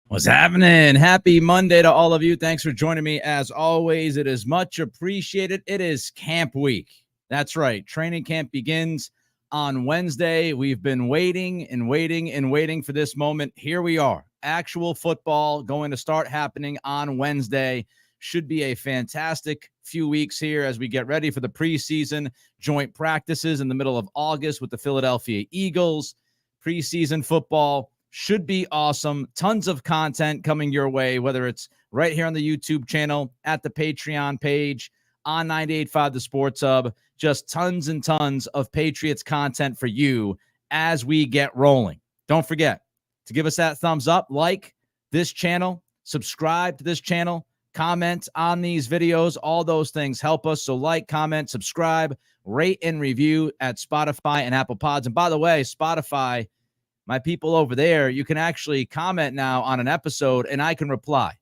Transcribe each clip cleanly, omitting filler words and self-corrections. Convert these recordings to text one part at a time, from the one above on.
What's happening? Happy Monday to all of you. Thanks for joining me. As always, it is much appreciated. It is camp week. That's right. Training camp begins on Wednesday. We've been waiting and waiting and waiting for this moment. Here we are. Actual football going to start happening on Wednesday. Should be a fantastic few weeks here as we get ready for the preseason joint practices in the middle of August with the Philadelphia Eagles. Preseason football should be awesome. Tons of content coming your way, whether it's right here on the YouTube channel, at the Patreon page, on 98.5 The Sports Hub. Just tons and tons of Patriots content for you as we get rolling. Don't forget to give us that thumbs up, like this channel, subscribe to this channel, comment on these videos. All those things help us. So like, comment, subscribe, rate, and review at Spotify and Apple Pods. And by the way, Spotify, my people over there, you can actually comment now on an episode and I can reply.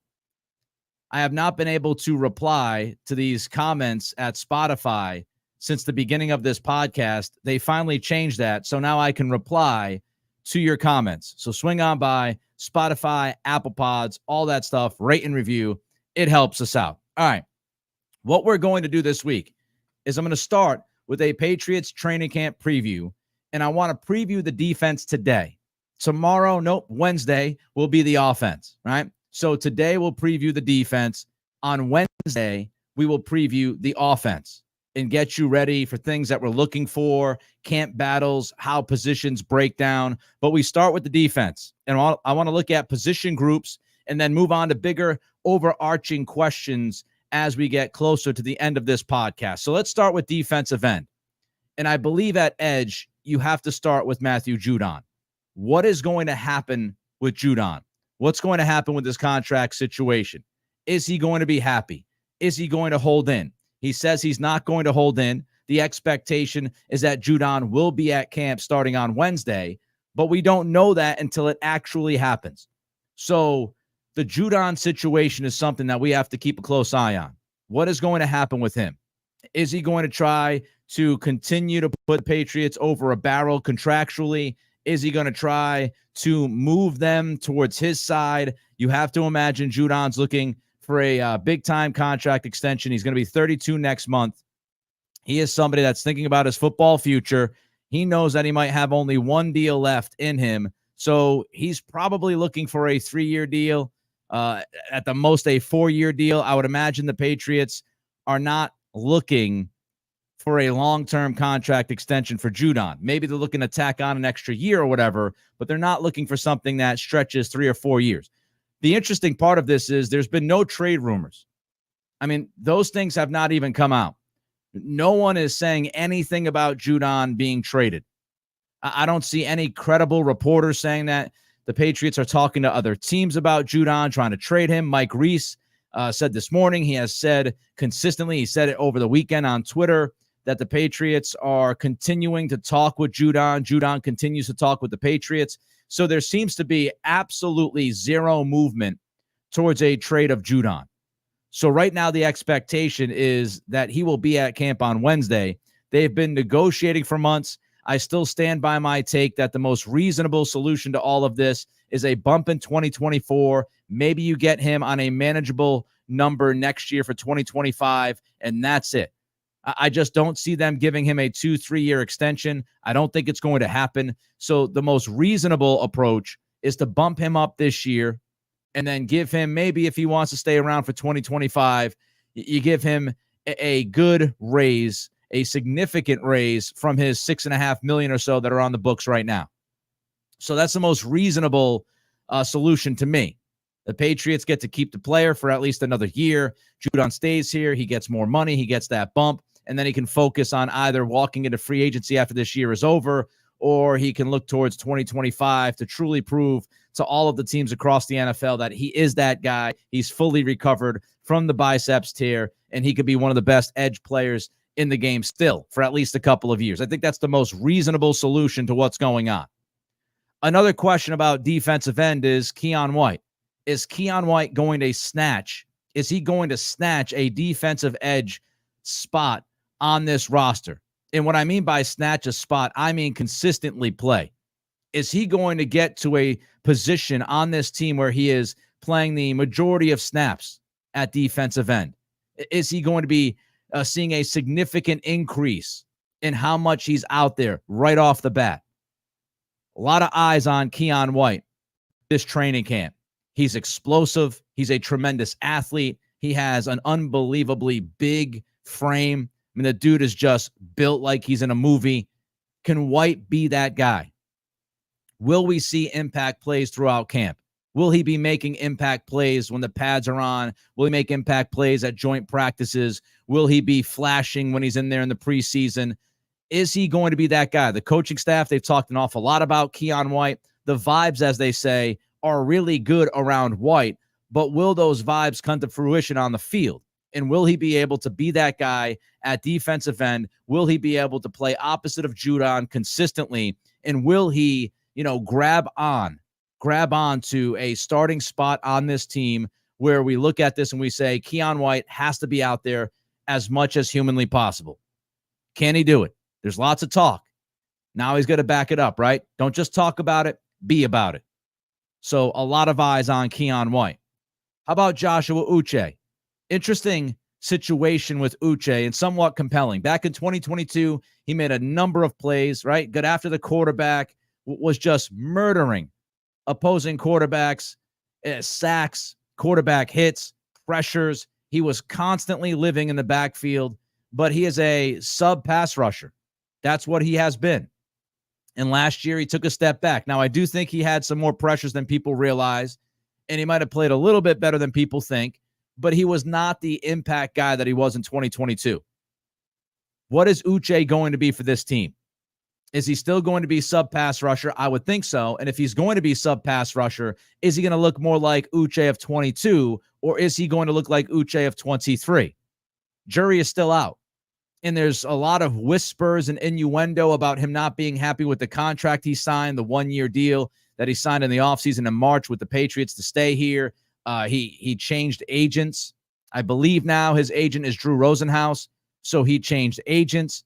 I have not been able to reply to these comments at Spotify since the beginning of this podcast. They finally changed that. So now I can reply to your comments. So swing on by Spotify, Apple Pods, all that stuff, rate and review. It helps us out. All right. What we're going to do this week is I'm going to start with a Patriots training camp preview. And I want to preview the defense today. Wednesday will be the offense, right? So today we'll preview the defense. On Wednesday, we will preview the offense and get you ready for things that we're looking for, camp battles, how positions break down. But we start with the defense. And I want to look at position groups and then move on to bigger overarching questions as we get closer to the end of this podcast. So let's start with defensive end. And I believe at edge, you have to start with Matthew Judon. What is going to happen with Judon? What's going to happen with this contract situation? Is he going to be happy? Is he going to hold in? He says he's not going to hold in. The expectation is that Judon will be at camp starting on Wednesday, but we don't know that until it actually happens. So the Judon situation is something that we have to keep a close eye on. What is going to happen with him? Is he going to try to continue to put the Patriots over a barrel contractually? Is he going to try to move them towards his side? You have to imagine Judon's looking for a big-time contract extension. He's going to be 32 next month. He is somebody that's thinking about his football future. He knows that he might have only one deal left in him, so he's probably looking for a 3-year deal, at the most a 4-year deal. I would imagine the Patriots are not looking for a long-term contract extension for Judon. Maybe they're looking to tack on an extra year or whatever, but they're not looking for something that stretches 3 or 4 years. The interesting part of this is there's been no trade rumors. I mean, those things have not even come out. No one is saying anything about Judon being traded. I don't see any credible reporters saying that. The Patriots are talking to other teams about Judon, trying to trade him. Mike Reese said this morning, he has said consistently, he said it over the weekend on Twitter, that the Patriots are continuing to talk with Judon. Judon continues to talk with the Patriots. So there seems to be absolutely zero movement towards a trade of Judon. So right now the expectation is that he will be at camp on Wednesday. They've been negotiating for months. I still stand by my take that the most reasonable solution to all of this is a bump in 2024. Maybe you get him on a manageable number next year for 2025, and that's it. I just don't see them giving him a 2-3-year extension. I don't think it's going to happen. So the most reasonable approach is to bump him up this year and then give him, maybe if he wants to stay around for 2025, you give him a good raise, a significant raise from his $6.5 million or so that are on the books right now. So that's the most reasonable solution to me. The Patriots get to keep the player for at least another year. Judon stays here. He gets more money. He gets that bump. And then he can focus on either walking into free agency after this year is over, or he can look towards 2025 to truly prove to all of the teams across the NFL that he is that guy. He's fully recovered from the biceps tear, and he could be one of the best edge players in the game still for at least a couple of years. I think that's the most reasonable solution to what's going on. Another question about defensive end is Keion White. Is Keion White going to snatch? Is he going to snatch a defensive edge spot on this roster? And what I mean by snatch a spot, I mean consistently play. Is he going to get to a position on this team where he is playing the majority of snaps at defensive end? Is he going to be seeing a significant increase in how much he's out there right off the bat? A lot of eyes on Keion White this training camp. He's explosive. He's a tremendous athlete. He has an unbelievably big frame. I mean, the dude is just built like he's in a movie. Can White be that guy? Will we see impact plays throughout camp? Will he be making impact plays when the pads are on? Will he make impact plays at joint practices? Will he be flashing when he's in there in the preseason? Is he going to be that guy? The coaching staff, they've talked an awful lot about Keion White. The vibes, as they say, are really good around White, but will those vibes come to fruition on the field? And will he be able to be that guy at defensive end? Will he be able to play opposite of Judon consistently? And will he, grab on to a starting spot on this team where we look at this and we say Keion White has to be out there as much as humanly possible? Can he do it? There's lots of talk. Now he's got to back it up, right? Don't just talk about it, be about it. So a lot of eyes on Keion White. How about Joshua Uche? Interesting situation with Uche and somewhat compelling. Back in 2022, he made a number of plays, right? Got after the quarterback, was just murdering opposing quarterbacks, sacks, quarterback hits, pressures. He was constantly living in the backfield, but he is a sub-pass rusher. That's what he has been. And last year, he took a step back. Now, I do think he had some more pressures than people realize, and he might have played a little bit better than people think, but he was not the impact guy that he was in 2022. What is Uche going to be for this team? Is he still going to be sub-pass rusher? I would think so. And if he's going to be sub-pass rusher, is he going to look more like Uche of 22, or is he going to look like Uche of 23? Jury is still out. And there's a lot of whispers and innuendo about him not being happy with the contract he signed, the one-year deal that he signed in the offseason in March with the Patriots to stay here. He changed agents. I believe now his agent is Drew Rosenhaus, so he changed agents.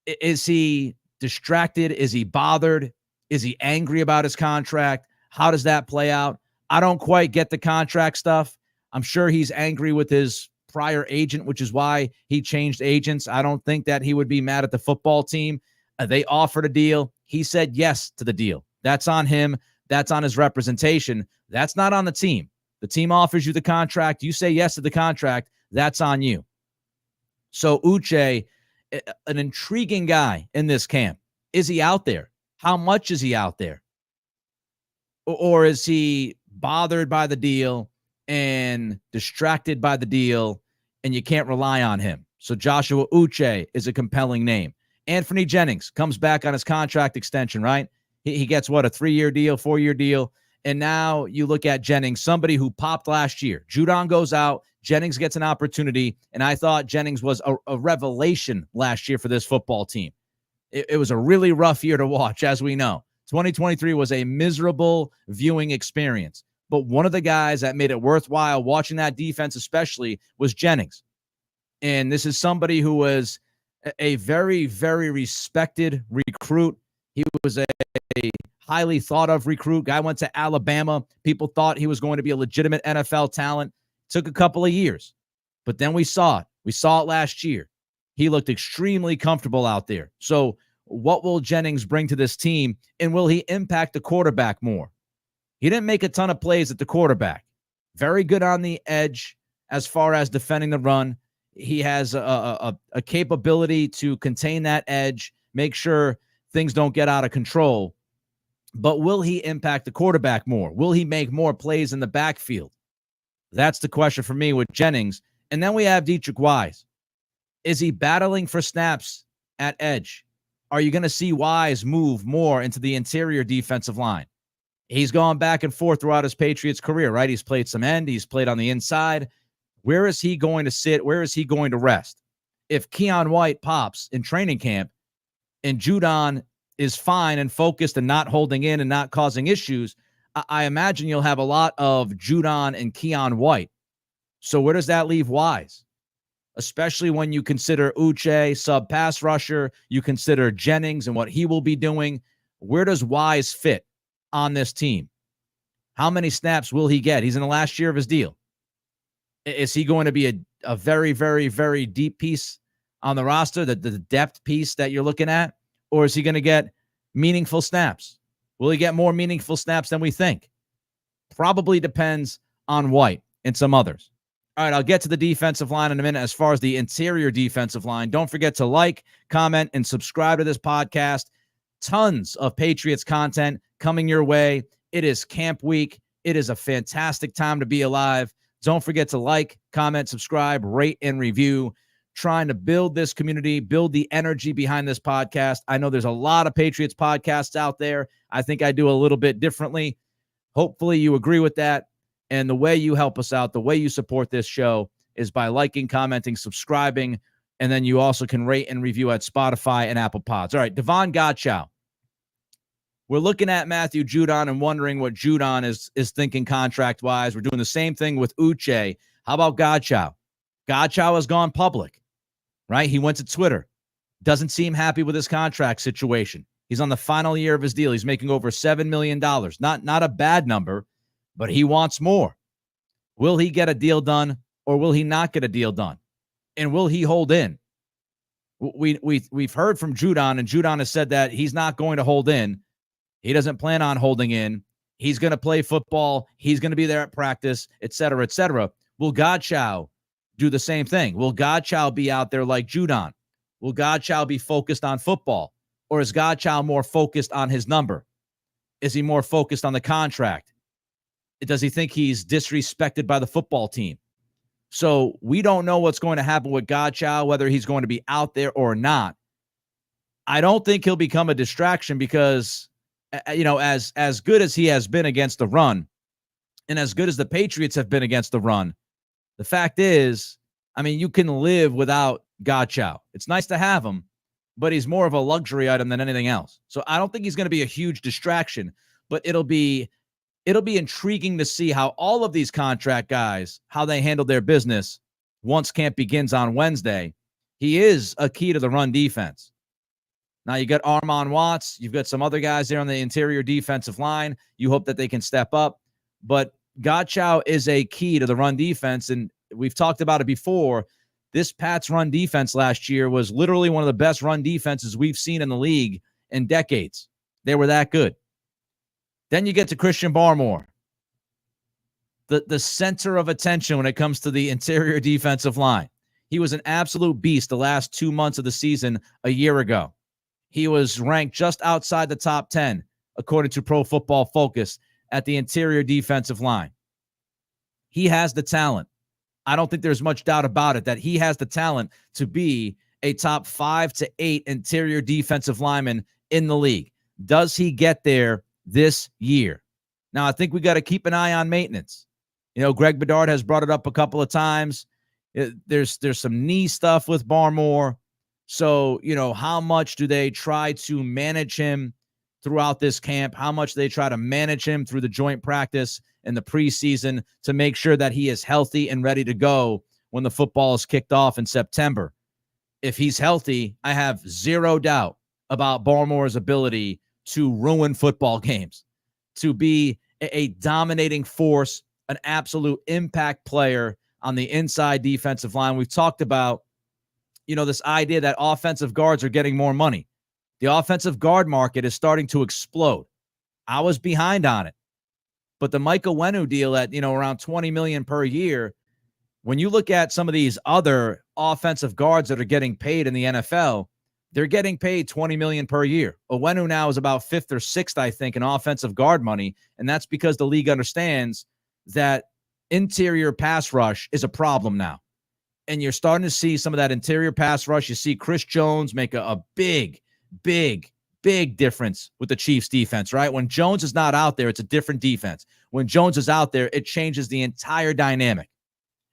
Is he distracted? Is he bothered? Is he angry about his contract? How does that play out? I don't quite get the contract stuff. I'm sure he's angry with his prior agent, which is why he changed agents. I don't think that he would be mad at the football team. They offered a deal. He said yes to the deal. That's on him. That's on his representation. That's not on the team. The team offers you the contract. You say yes to the contract. That's on you. So Uche, an intriguing guy in this camp. Is he out there? How much is he out there? Or is he bothered by the deal and distracted by the deal, and you can't rely on him? So Joshua Uche is a compelling name. Anthony Jennings comes back on his contract extension, right? He gets, a 3-year deal, 4-year deal. And now you look at Jennings, somebody who popped last year. Judon goes out. Jennings gets an opportunity, and I thought Jennings was a revelation last year for this football team. It was a really rough year to watch, as we know. 2023 was a miserable viewing experience. But one of the guys that made it worthwhile watching that defense especially was Jennings. And this is somebody who was a very, very respected recruit. He was a highly thought of recruit. Guy went to Alabama. People thought he was going to be a legitimate NFL talent. Took a couple of years, but then we saw it. We saw it last year. He looked extremely comfortable out there. So what will Jennings bring to this team, and will he impact the quarterback more? He didn't make a ton of plays at the quarterback. Very good on the edge as far as defending the run. He has a capability to contain that edge, make sure things don't get out of control. But will he impact the quarterback more? Will he make more plays in the backfield? That's the question for me with Jennings. And then we have Deatrich Wise. Is he battling for snaps at edge? Are you going to see Wise move more into the interior defensive line? He's gone back and forth throughout his Patriots career, right? He's played some end. He's played on the inside. Where is he going to sit? Where is he going to rest? If Keion White pops in training camp and Judon is fine and focused and not holding in and not causing issues, I imagine you'll have a lot of Judon and Keon White. So where does that leave Wise? Especially when you consider Uche, sub-pass rusher, you consider Jennings and what he will be doing. Where does Wise fit on this team? How many snaps will he get? He's in the last year of his deal. Is he going to be a very, very, very deep piece on the roster, the depth piece that you're looking at? Or is he going to get meaningful snaps? Will he get more meaningful snaps than we think? Probably depends on White and some others. All right, I'll get to the defensive line in a minute. As far as the interior defensive line, don't forget to like, comment, and subscribe to this podcast. Tons of Patriots content coming your way. It is camp week. It is a fantastic time to be alive. Don't forget to like, comment, subscribe, rate, and review. Trying to build this community, build the energy behind this podcast. I know there's a lot of Patriots podcasts out there. I think I do a little bit differently. Hopefully you agree with that. And the way you help us out, the way you support this show is by liking, commenting, subscribing, and then you also can rate and review at Spotify and Apple Pods. All right, Devon Godchow. We're looking at Matthew Judon and wondering what Judon is thinking contract-wise. We're doing the same thing with Uche. How about Godchow? Godchow has gone public. Right? He went to Twitter. Doesn't seem happy with his contract situation. He's on the final year of his deal. He's making over $7 million. Not a bad number, but he wants more. Will he get a deal done or will he not get a deal done? And will he hold in? We've heard from Judon, and Judon has said that he's not going to hold in. He doesn't plan on holding in. He's going to play football. He's going to be there at practice, et cetera, et cetera. Will Godchow do the same thing? Will Godchow be out there like Judon? Will Godchow be focused on football? Or is Godchow more focused on his number? Is he more focused on the contract? Does he think he's disrespected by the football team? So we don't know what's going to happen with Godchow, whether he's going to be out there or not. I don't think he'll become a distraction because, as good as he has been against the run, and as good as the Patriots have been against the run, the fact is, you can live without Godchow. It's nice to have him, but he's more of a luxury item than anything else. So I don't think he's going to be a huge distraction, but it'll be intriguing to see how all of these contract guys, how they handle their business once camp begins on Wednesday. He is a key to the run defense. Now you got Armon Watts. You've got some other guys there on the interior defensive line. You hope that they can step up, but Godchow is a key to the run defense, and we've talked about it before. This Pats run defense last year was literally one of the best run defenses we've seen in the league in decades. They were that good. Then you get to Christian Barmore, the center of attention when it comes to the interior defensive line. He was an absolute beast the last 2 months of the season a year ago. He was ranked just outside the top 10, according to Pro Football Focus, at the interior defensive line. He has the talent. I don't think there's much doubt about it that he has the talent to be a top 5 to 8 interior defensive lineman in the league. Does he get there this year? Now, I think we got to keep an eye on maintenance. Greg Bedard has brought it up a couple of times. There's some knee stuff with Barmore. So, how much do they try to manage him throughout this camp? How much they try to manage him through the joint practice and the preseason to make sure that he is healthy and ready to go when the football is kicked off in September? If he's healthy, I have zero doubt about Barmore's ability to ruin football games, to be a dominating force, an absolute impact player on the inside defensive line. We've talked about, this idea that offensive guards are getting more money. The offensive guard market is starting to explode. I was behind on it. But the Michael Wenu deal at, around $20 million per year, when you look at some of these other offensive guards that are getting paid in the NFL, they're getting paid $20 million per year. Wenu now is about 5th or 6th, I think, in offensive guard money. And that's because the league understands that interior pass rush is a problem now. And you're starting to see some of that interior pass rush. You see Chris Jones make a big difference with the Chiefs defense, right? When Jones is not out there, it's a different defense. When Jones is out there, it changes the entire dynamic.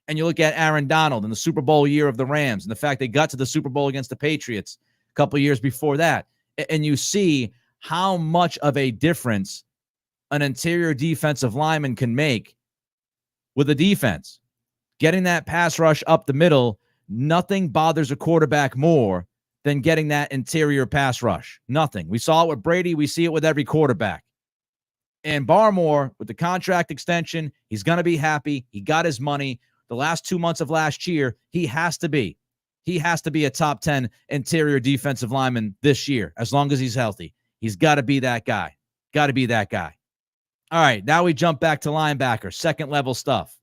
And you look at Aaron Donald in the Super Bowl year of the Rams and the fact they got to the Super Bowl against the Patriots a couple years before that. And you see how much of a difference an interior defensive lineman can make with a defense. Getting that pass rush up the middle, nothing bothers a quarterback more than getting that interior pass rush. Nothing. We saw it with Brady. We see it with every quarterback. And Barmore, with the contract extension, he's going to be happy. He got his money. The last 2 months of last year, he has to be a top 10 interior defensive lineman this year, as long as he's healthy. He's got to be that guy. Got to be that guy. All right, now we jump back to linebacker, second-level stuff.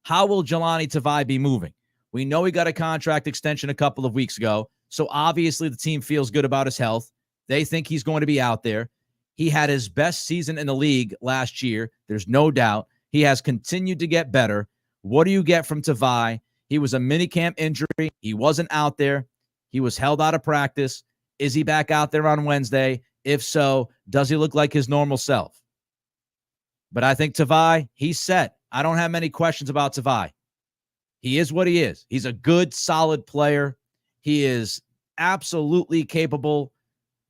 How will Jelani Tavai be moving? We know he got a contract extension a couple of weeks ago, so obviously the team feels good about his health. They think he's going to be out there. He had his best season in the league last year. There's no doubt. He has continued to get better. What do you get from Tavai? He was a minicamp injury. He wasn't out there. He was held out of practice. Is he back out there on Wednesday? If so, does he look like his normal self? But I think Tavai, he's set. I don't have many questions about Tavai. He is what he is. He's a good, solid player. He is absolutely capable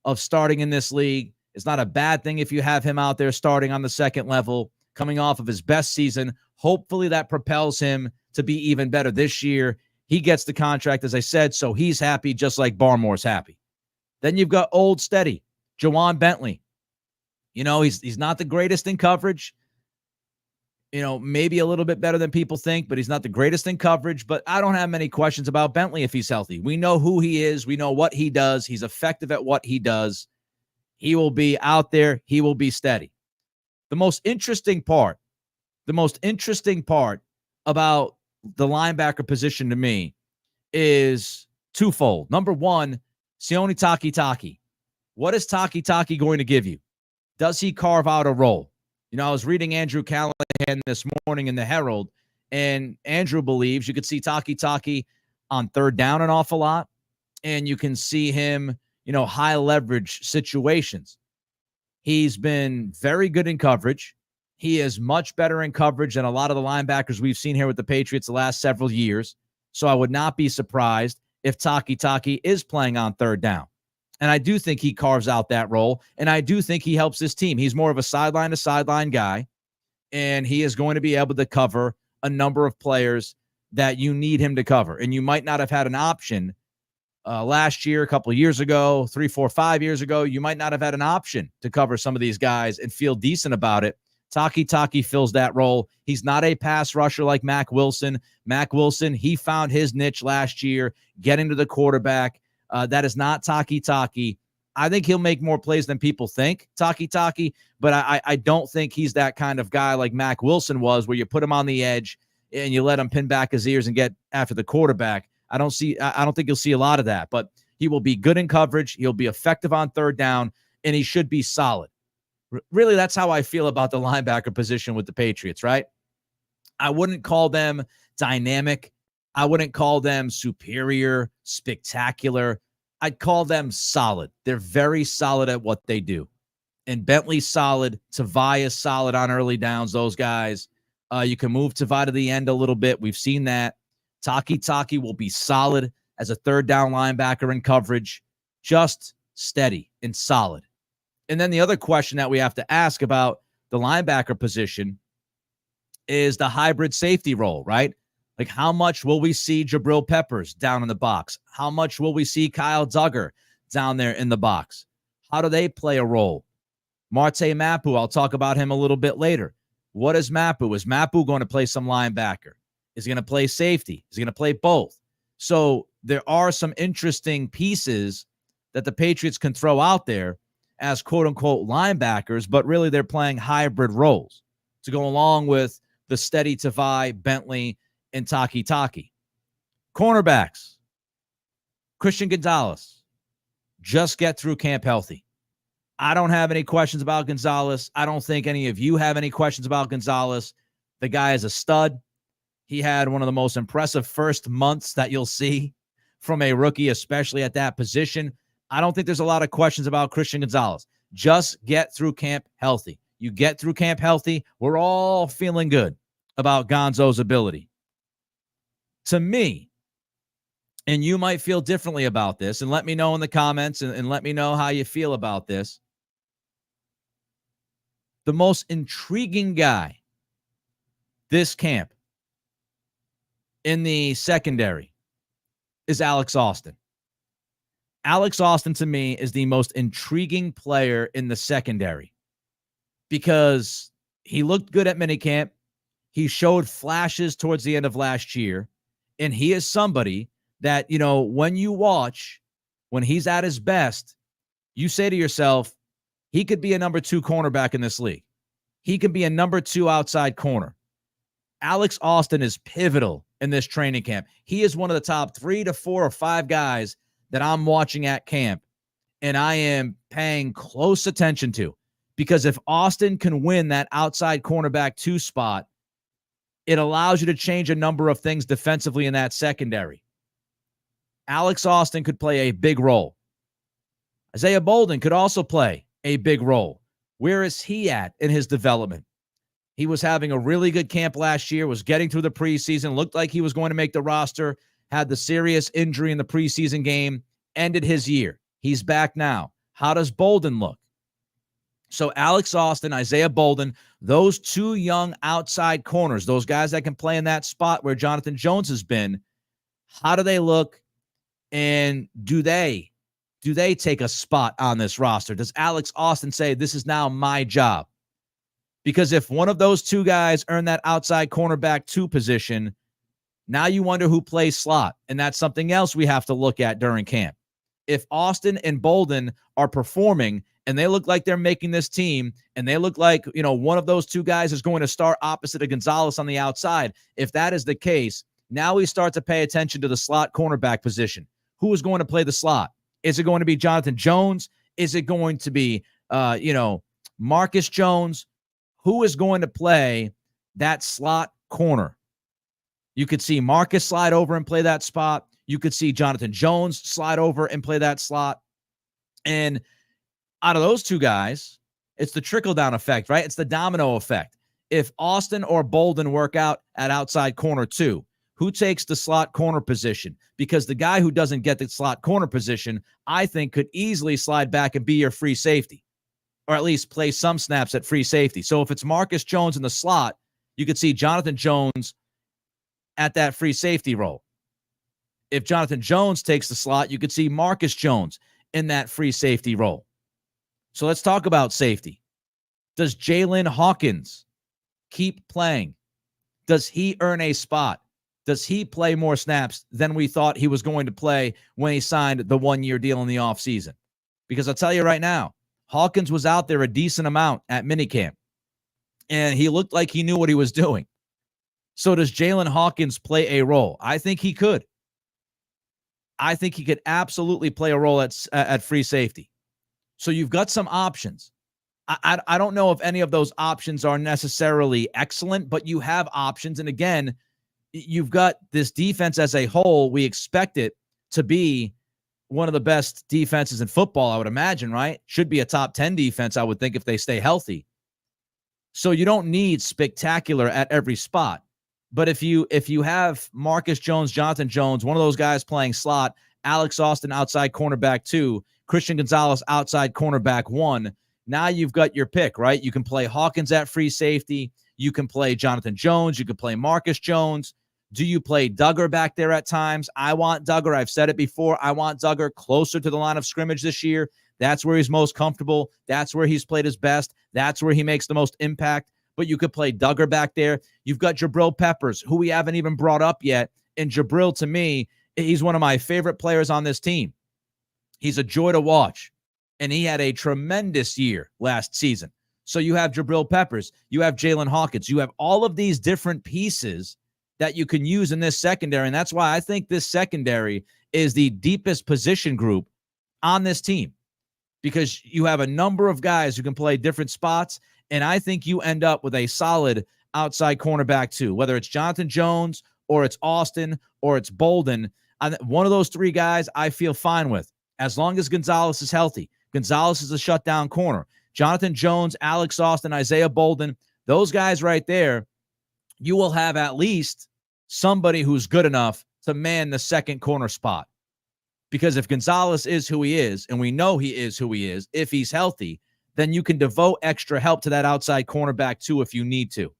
of starting in this league. It's not a bad thing if you have him out there starting on the second level, coming off of his best season. Hopefully that propels him to be even better this year. He gets the contract, as I said, so he's happy just like Barmore's happy. Then you've got old steady, Jawan Bentley. You know, he's not the greatest in coverage. You know, maybe a little bit better than people think, but he's not the greatest in coverage. But I don't have many questions about Bentley if he's healthy. We know who he is. We know what he does. He's effective at what he does. He will be out there. He will be steady. The most interesting part about the linebacker position to me is twofold. Number one, Sione Takitaki. What is Takitaki going to give you? Does he carve out a role? You know, I was reading Andrew Callahan this morning in the Herald, and Andrew believes you could see Takitaki on third down an awful lot, and you can see him, you know, high leverage situations. He's been very good in coverage. He is much better in coverage than a lot of the linebackers we've seen here with the Patriots the last several years. So I would not be surprised if Takitaki is playing on third down. And I do think he carves out that role, and I do think he helps his team. He's more of a sideline-to-sideline guy, and he is going to be able to cover a number of players that you need him to cover. And you might not have had an option last year, a couple of years ago, 3, 4, 5 years ago. You might not have had an option to cover some of these guys and feel decent about it. Takitaki fills that role. He's not a pass rusher like Mack Wilson. Mack Wilson, he found his niche last year, getting to the quarterback. That is not Takitaki. I think he'll make more plays than people think, Takitaki, but I don't think he's that kind of guy like Mack Wilson was, where you put him on the edge and you let him pin back his ears and get after the quarterback. I don't think you'll see a lot of that, but he will be good in coverage. He'll be effective on third down, and he should be solid. Really, that's how I feel about the linebacker position with the Patriots, right? I wouldn't call them dynamic. I wouldn't call them superior, spectacular. I'd call them solid. They're very solid at what they do. And Bentley's solid. Tavai is solid on early downs, those guys. You can move Tavai to the end a little bit. We've seen that. Takitaki will be solid as a third down linebacker in coverage. Just steady and solid. And then the other question that we have to ask about the linebacker position is the hybrid safety role, right? Like, how much will we see Jabril Peppers down in the box? How much will we see Kyle Duggar down there in the box? How do they play a role? Marte Mapu, I'll talk about him a little bit later. What is Mapu? Is Mapu going to play some linebacker? Is he going to play safety? Is he going to play both? So there are some interesting pieces that the Patriots can throw out there as quote-unquote linebackers, but really they're playing hybrid roles to go along with the steady Tavai, Bentley, and Takitaki. Cornerbacks, Christian Gonzalez, just get through camp healthy. I don't have any questions about Gonzalez. I don't think any of you have any questions about Gonzalez. The guy is a stud. He had one of the most impressive first months that you'll see from a rookie, especially at that position. I don't think there's a lot of questions about Christian Gonzalez. Just get through camp healthy. You get through camp healthy, we're all feeling good about Gonzo's ability. To me, and you might feel differently about this, and let me know in the comments and let me know how you feel about this. The most intriguing guy this camp in the secondary is Alex Austin. Alex Austin, to me, is the most intriguing player in the secondary because he looked good at minicamp. He showed flashes towards the end of last year, and he is somebody that, when you watch, when he's at his best, you say to yourself, he could be a number 2 cornerback in this league. He could be a number 2 outside corner. Alex Austin is pivotal in this training camp. He is one of the top 3 to 4 or 5 guys that I'm watching at camp, and I am paying close attention to, because if Austin can win that outside cornerback 2 spot, it allows you to change a number of things defensively in that secondary. Alex Austin could play a big role. Isaiah Bolden could also play a big role. Where is he at in his development? He was having a really good camp last year, was getting through the preseason, looked like he was going to make the roster, had the serious injury in the preseason game, ended his year. He's back now. How does Bolden look? So Alex Austin, Isaiah Bolden, those 2 young outside corners, those guys that can play in that spot where Jonathan Jones has been, how do they look? And do they take a spot on this roster? Does Alex Austin say, this is now my job? Because if one of those 2 guys earn that outside cornerback 2 position, now you wonder who plays slot. And that's something else we have to look at during camp. If Austin and Bolden are performing and they look like they're making this team, and they look like, one of those 2 guys is going to start opposite of Gonzalez on the outside, if that is the case, now we start to pay attention to the slot cornerback position. Who is going to play the slot? Is it going to be Jonathan Jones? Is it going to be, Marcus Jones? Who is going to play that slot corner? You could see Marcus slide over and play that spot. You could see Jonathan Jones slide over and play that slot. And out of those 2 guys, it's the trickle-down effect, right? It's the domino effect. If Austin or Bolden work out at outside corner 2, who takes the slot corner position? Because the guy who doesn't get the slot corner position, I think, could easily slide back and be your free safety, or at least play some snaps at free safety. So if it's Marcus Jones in the slot, you could see Jonathan Jones at that free safety role. If Jonathan Jones takes the slot, you could see Marcus Jones in that free safety role. So let's talk about safety. Does Jalen Hawkins keep playing? Does he earn a spot? Does he play more snaps than we thought he was going to play when he signed the 1-year deal in the offseason? Because I'll tell you right now, Hawkins was out there a decent amount at minicamp, and he looked like he knew what he was doing. So does Jalen Hawkins play a role? I think he could. I think he could absolutely play a role at free safety. So you've got some options. I don't know if any of those options are necessarily excellent, but you have options. And again, you've got this defense as a whole. We expect it to be one of the best defenses in football, I would imagine, right? Should be a top 10 defense, I would think, if they stay healthy. So you don't need spectacular at every spot. But if you have Marcus Jones, Jonathan Jones, one of those guys playing slot, Alex Austin outside cornerback 2, Christian Gonzalez outside cornerback 1, now you've got your pick, right? You can play Hawkins at free safety. You can play Jonathan Jones. You can play Marcus Jones. Do you play Duggar back there at times? I want Duggar. I've said it before. I want Duggar closer to the line of scrimmage this year. That's where he's most comfortable. That's where he's played his best. That's where he makes the most impact. But you could play Duggar back there. You've got Jabril Peppers, who we haven't even brought up yet. And Jabril, to me, he's one of my favorite players on this team. He's a joy to watch. And he had a tremendous year last season. So you have Jabril Peppers. You have Jalen Hawkins. You have all of these different pieces that you can use in this secondary. And that's why I think this secondary is the deepest position group on this team, because you have a number of guys who can play different spots. And I think you end up with a solid outside cornerback too, whether it's Jonathan Jones or it's Austin or it's Bolden. One of those 3 guys I feel fine with, as long as Gonzalez is healthy. Gonzalez is a shutdown corner. Jonathan Jones, Alex Austin, Isaiah Bolden, those guys right there, you will have at least somebody who's good enough to man the second corner spot. Because if Gonzalez is who he is, and we know he is who he is, if he's healthy, then you can devote extra help to that outside cornerback too if you need to.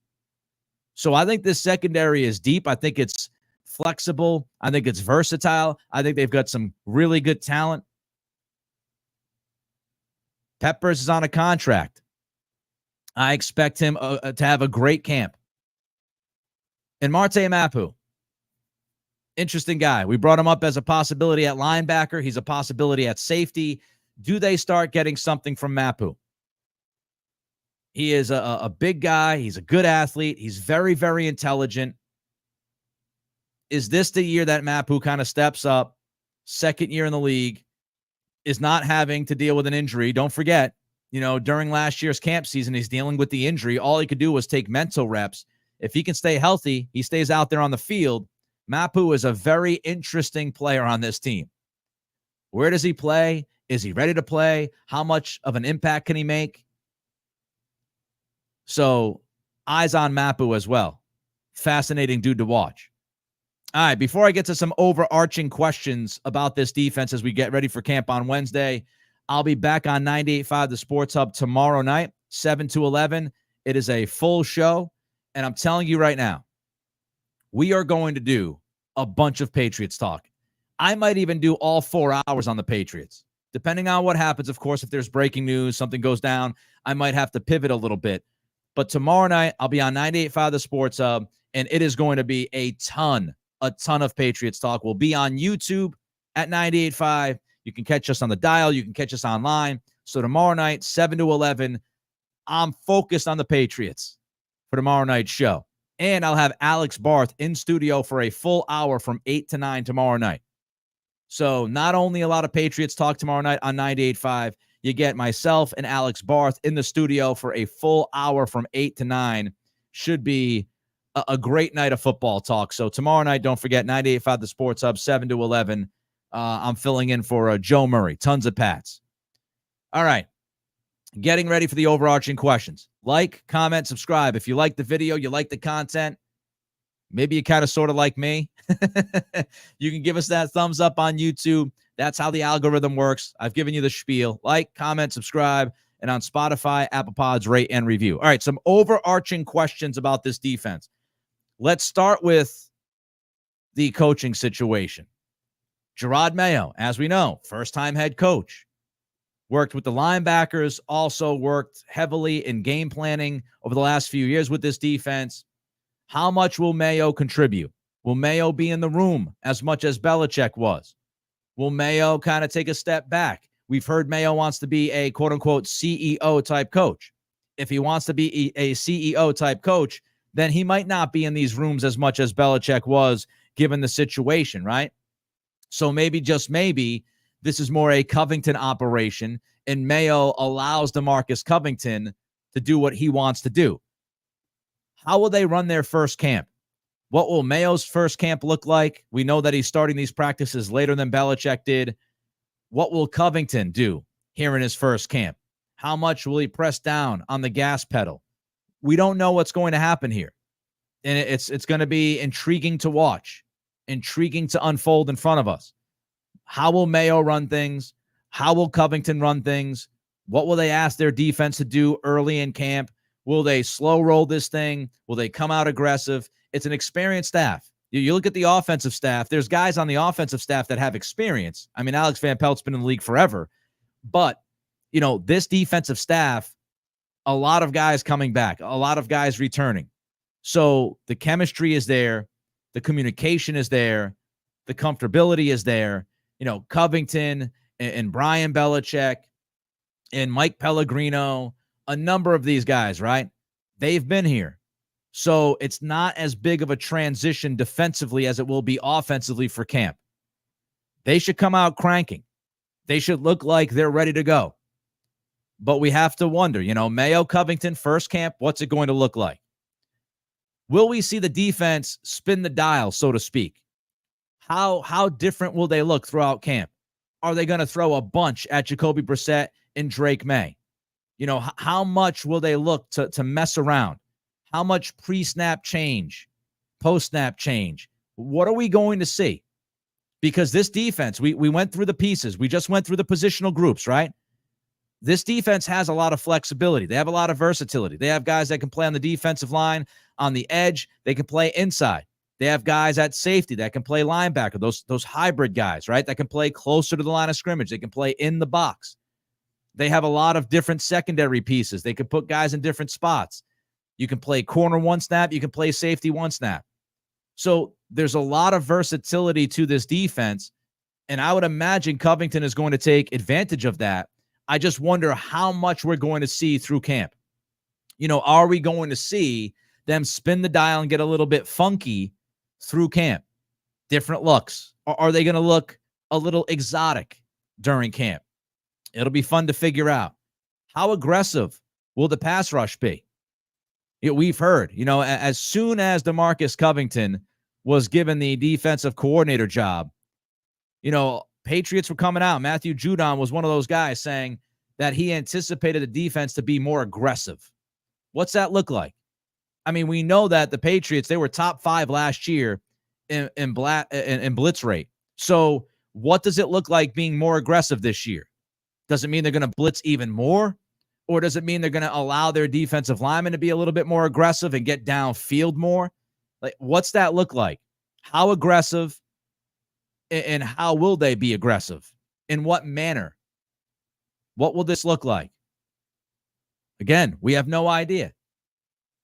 So I think this secondary is deep. I think it's flexible. I think it's versatile. I think they've got some really good talent. Peppers is on a contract. I expect him to have a great camp. And Marte Mapu, interesting guy. We brought him up as a possibility at linebacker. He's a possibility at safety. Do they start getting something from Mapu? He is a big guy. He's a good athlete. He's very, very intelligent. Is this the year that Mapu kind of steps up? Second year in the league, is not having to deal with an injury. Don't forget, during last year's camp season, he's dealing with the injury. All he could do was take mental reps. If he can stay healthy, he stays out there on the field. Mapu is a very interesting player on this team. Where does he play? Is he ready to play? How much of an impact can he make? So, eyes on Mapu as well. Fascinating dude to watch. All right, before I get to some overarching questions about this defense as we get ready for camp on Wednesday, I'll be back on 98.5 The Sports Hub tomorrow night, 7 to 11. It is a full show, and I'm telling you right now, we are going to do a bunch of Patriots talk. I might even do all 4 hours on the Patriots. Depending on what happens, of course, if there's breaking news, something goes down, I might have to pivot a little bit. But tomorrow night, I'll be on 98.5 The Sports Hub, and it is going to be a ton of Patriots talk. We'll be on YouTube at 98.5. You can catch us on the dial. You can catch us online. So tomorrow night, 7 to 11, I'm focused on the Patriots for tomorrow night's show. And I'll have Alex Barth in studio for a full hour from 8 to 9 tomorrow night. So not only a lot of Patriots talk tomorrow night on 98.5, you get myself and Alex Barth in the studio for a full hour from 8 to 9. Should be a great night of football talk. So tomorrow night, don't forget, 98.5 The Sports Hub, 7 to 11. I'm filling in for Joe Murray. Tons of Pats. All right. Getting ready for the overarching questions. Like, comment, subscribe. If you like the video, you like the content, maybe you kind of sort of like me, you can give us that thumbs up on YouTube. That's how the algorithm works. I've given you the spiel. Like, comment, subscribe, and on Spotify, Apple Pods, rate and review. All right, some overarching questions about this defense. Let's start with the coaching situation. Gerard Mayo, as we know, first-time head coach. Worked with the linebackers, also worked heavily in game planning over the last few years with this defense. How much will Mayo contribute? Will Mayo be in the room as much as Belichick was? Will Mayo kind of take a step back? We've heard Mayo wants to be a quote-unquote CEO-type coach. If he wants to be a CEO-type coach, then he might not be in these rooms as much as Belichick was, given the situation, right? So maybe, just maybe, this is more a Covington operation, and Mayo allows DeMarcus Covington to do what he wants to do. How will they run their first camp? What will Mayo's first camp look like? We know that he's starting these practices later than Belichick did. What will Covington do here in his first camp? How much will he press down on the gas pedal? We don't know what's going to happen here. And it's going to be intriguing to watch, intriguing to unfold in front of us. How will Mayo run things? How will Covington run things? What will they ask their defense to do early in camp? Will they slow roll this thing? Will they come out aggressive? It's an experienced staff. You look at the offensive staff. There's guys on the offensive staff that have experience. I mean, Alex Van Pelt's been in the league forever. But, this defensive staff, a lot of guys coming back, a lot of guys returning. So the chemistry is there. The communication is there. The comfortability is there. Covington and Brian Belichick and Mike Pellegrino, a number of these guys, right? They've been here. So it's not as big of a transition defensively as it will be offensively for camp. They should come out cranking. They should look like they're ready to go. But we have to wonder, Mayo, Covington, first camp, what's it going to look like? Will we see the defense spin the dial, so to speak? How different will they look throughout camp? Are they going to throw a bunch at Jacoby Brissett and Drake May? How much will they look to mess around? How much pre-snap change, post-snap change? What are we going to see? Because this defense, we went through the pieces. We just went through the positional groups, right? This defense has a lot of flexibility. They have a lot of versatility. They have guys that can play on the defensive line, on the edge. They can play inside. They have guys at safety that can play linebacker, those hybrid guys, right, that can play closer to the line of scrimmage. They can play in the box. They have a lot of different secondary pieces. They can put guys in different spots. You can play corner one snap. You can play safety one snap. So there's a lot of versatility to this defense, and I would imagine Covington is going to take advantage of that. I just wonder how much we're going to see through camp. Are we going to see them spin the dial and get a little bit funky through camp? Different looks. Or are they going to look a little exotic during camp? It'll be fun to figure out. How aggressive will the pass rush be? We've heard, as soon as DeMarcus Covington was given the defensive coordinator job, Patriots were coming out. Matthew Judon was one of those guys saying that he anticipated the defense to be more aggressive. What's that look like? I mean, we know that the Patriots, they were top 5 last year in blitz rate. So what does it look like being more aggressive this year? Does it mean they're going to blitz even more? Or does it mean they're going to allow their defensive linemen to be a little bit more aggressive and get downfield more? Like, what's that look like? How aggressive and how will they be aggressive? In what manner? What will this look like? Again, we have no idea.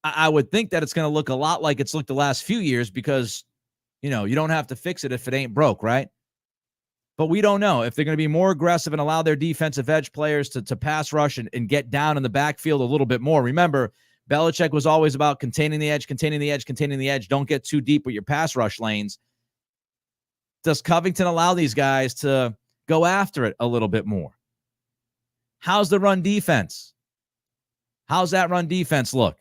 I would think that it's going to look a lot like it's looked the last few years because, you don't have to fix it if it ain't broke, right? But we don't know if they're going to be more aggressive and allow their defensive edge players to pass rush and get down in the backfield a little bit more. Remember, Belichick was always about containing the edge, containing the edge, containing the edge. Don't get too deep with your pass rush lanes. Does Covington allow these guys to go after it a little bit more? How's the run defense? How's that run defense look?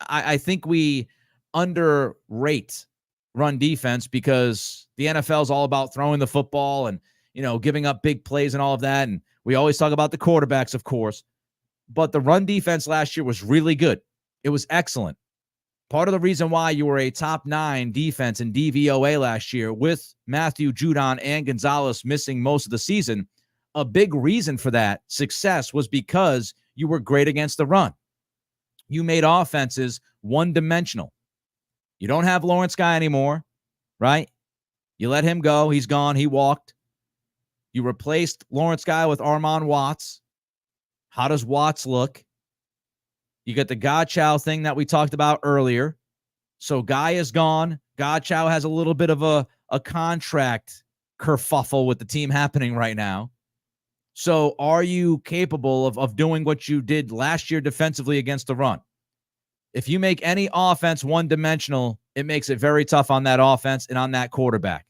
I think we underrate run defense because the NFL is all about throwing the football and, giving up big plays and all of that. And we always talk about the quarterbacks, of course. But the run defense last year was really good. It was excellent. Part of the reason why you were a top 9 defense in DVOA last year with Matthew Judon and Gonzalez missing most of the season, a big reason for that success was because you were great against the run. You made offenses one-dimensional. You don't have Lawrence Guy anymore, right? You let him go. He's gone. He walked. You replaced Lawrence Guy with Armon Watts. How does Watts look? You got the Godchow thing that we talked about earlier. So Guy is gone. Godchow has a little bit of a contract kerfuffle with the team happening right now. So are you capable of doing what you did last year defensively against the run? If you make any offense one-dimensional, it makes it very tough on that offense and on that quarterback.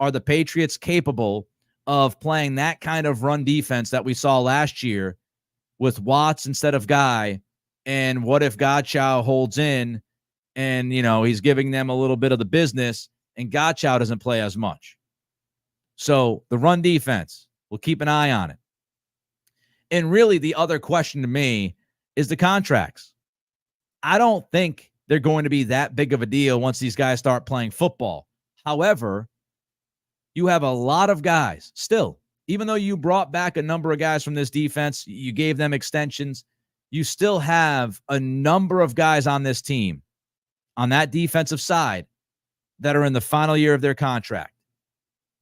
Are the Patriots capable of playing that kind of run defense that we saw last year with Watts instead of Guy? And what if Godchow holds in and, he's giving them a little bit of the business and Godchow doesn't play as much? So the run defense, we'll keep an eye on it. And really the other question to me is the contracts. I don't think they're going to be that big of a deal once these guys start playing football. However, you have a lot of guys still, even though you brought back a number of guys from this defense, you gave them extensions, you still have a number of guys on this team, on that defensive side, that are in the final year of their contract.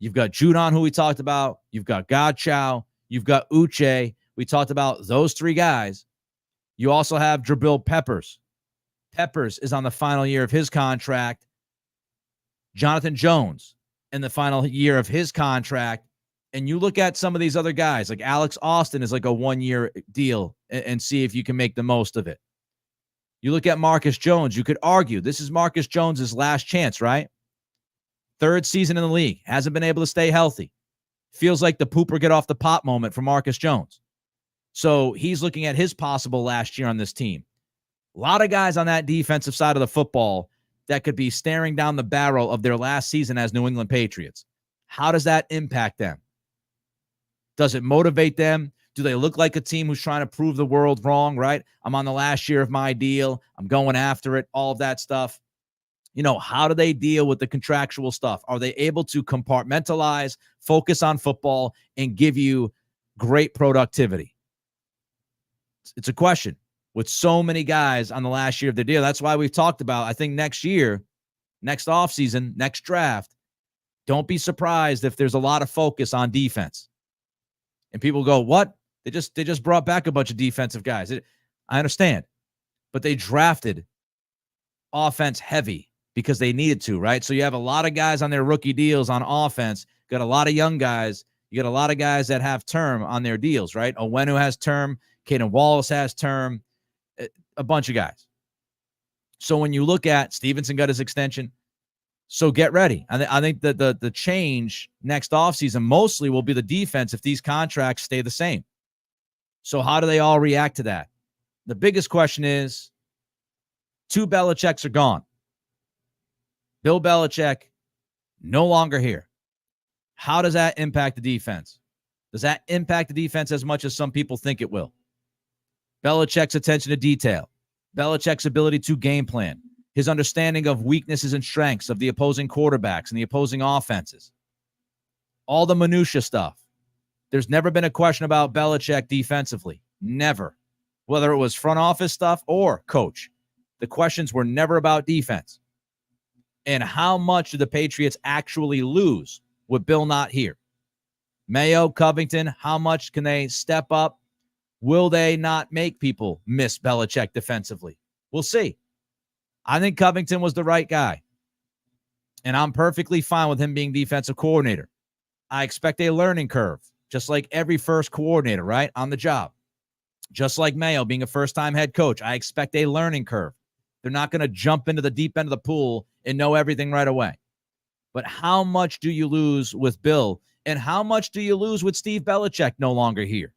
You've got Judon, who we talked about. You've got Godchow. You've got Uche. We talked about those 3 guys. You also have Jabril Peppers. Peppers is on the final year of his contract. Jonathan Jones in the final year of his contract. And you look at some of these other guys, like Alex Austin is like a 1-year deal, and see if you can make the most of it. You look at Marcus Jones, you could argue this is Marcus Jones's last chance, right? 3rd season in the league, hasn't been able to stay healthy. Feels like the pooper get off the pot moment for Marcus Jones. So he's looking at his possible last year on this team. A lot of guys on that defensive side of the football that could be staring down the barrel of their last season as New England Patriots. How does that impact them? Does it motivate them? Do they look like a team who's trying to prove the world wrong, right? I'm on the last year of my deal. I'm going after it, all of that stuff. How do they deal with the contractual stuff? Are they able to compartmentalize, focus on football, and give you great productivity? It's a question with so many guys on the last year of their deal. That's why we've talked about, I think next year, next offseason, next draft, don't be surprised if there's a lot of focus on defense. And people go, what? They just brought back a bunch of defensive guys. I understand. But they drafted offense heavy because they needed to, right? So you have a lot of guys on their rookie deals on offense. You got a lot of young guys. You got a lot of guys that have term on their deals, right? Owenu has term. Caden Wallace has term. A bunch of guys. So when you look at Stevenson got his extension, so get ready. I think that the change next offseason mostly will be the defense if these contracts stay the same. So how do they all react to that? The biggest question is, 2 Belichicks are gone. Bill Belichick, no longer here. How does that impact the defense? Does that impact the defense as much as some people think it will? Belichick's attention to detail, Belichick's ability to game plan, his understanding of weaknesses and strengths of the opposing quarterbacks and the opposing offenses, all the minutia stuff. There's never been a question about Belichick defensively. Never. Whether it was front office stuff or coach. The questions were never about defense. And how much do the Patriots actually lose with Bill not here? Mayo, Covington, how much can they step up? Will they not make people miss Belichick defensively? We'll see. I think Covington was the right guy. And I'm perfectly fine with him being defensive coordinator. I expect a learning curve, just like every first coordinator, right, on the job. Just like Mayo being a first-time head coach, I expect a learning curve. They're not going to jump into the deep end of the pool and know everything right away. But how much do you lose with Bill? And how much do you lose with Steve Belichick no longer here?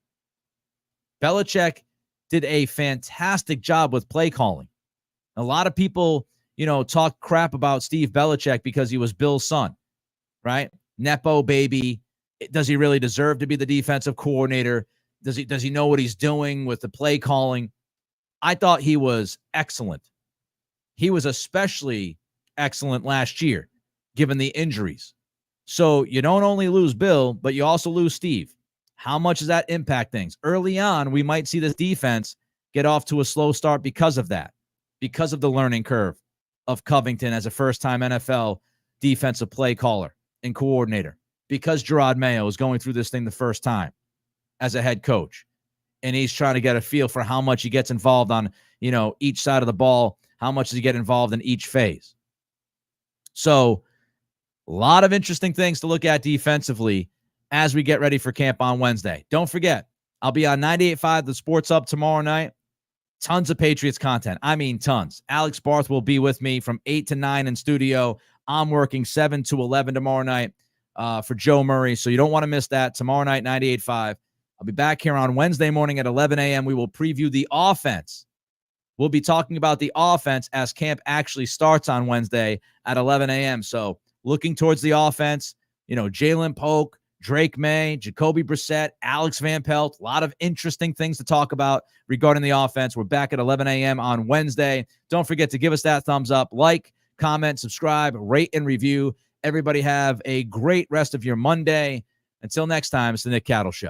Belichick did a fantastic job with play calling. A lot of people, talk crap about Steve Belichick because he was Bill's son, right? Nepo baby. Does he really deserve to be the defensive coordinator? Does he know what he's doing with the play calling? I thought he was excellent. He was especially excellent last year, given the injuries. So you don't only lose Bill, but you also lose Steve. How much does that impact things? Early on, we might see this defense get off to a slow start because of that, because of the learning curve of Covington as a first-time NFL defensive play caller and coordinator, because Gerard Mayo is going through this thing the first time as a head coach, and he's trying to get a feel for how much he gets involved on, each side of the ball, how much does he get involved in each phase. So a lot of interesting things to look at defensively as we get ready for camp on Wednesday. Don't forget, I'll be on 98.5 The Sports Hub tomorrow night. Tons of Patriots content. I mean, tons. Alex Barth will be with me from 8 to 9 in studio. I'm working 7 to 11 tomorrow night for Joe Murray, so you don't want to miss that. Tomorrow night, 98.5. I'll be back here on Wednesday morning at 11 a.m. We will preview the offense. We'll be talking about the offense as camp actually starts on Wednesday at 11 a.m. So looking towards the offense, Jalen Polk, Drake May, Jacoby Brissett, Alex Van Pelt, a lot of interesting things to talk about regarding the offense. We're back at 11 a.m. on Wednesday. Don't forget to give us that thumbs up, like, comment, subscribe, rate, and review. Everybody have a great rest of your Monday. Until next time, it's the Nick Cattle Show.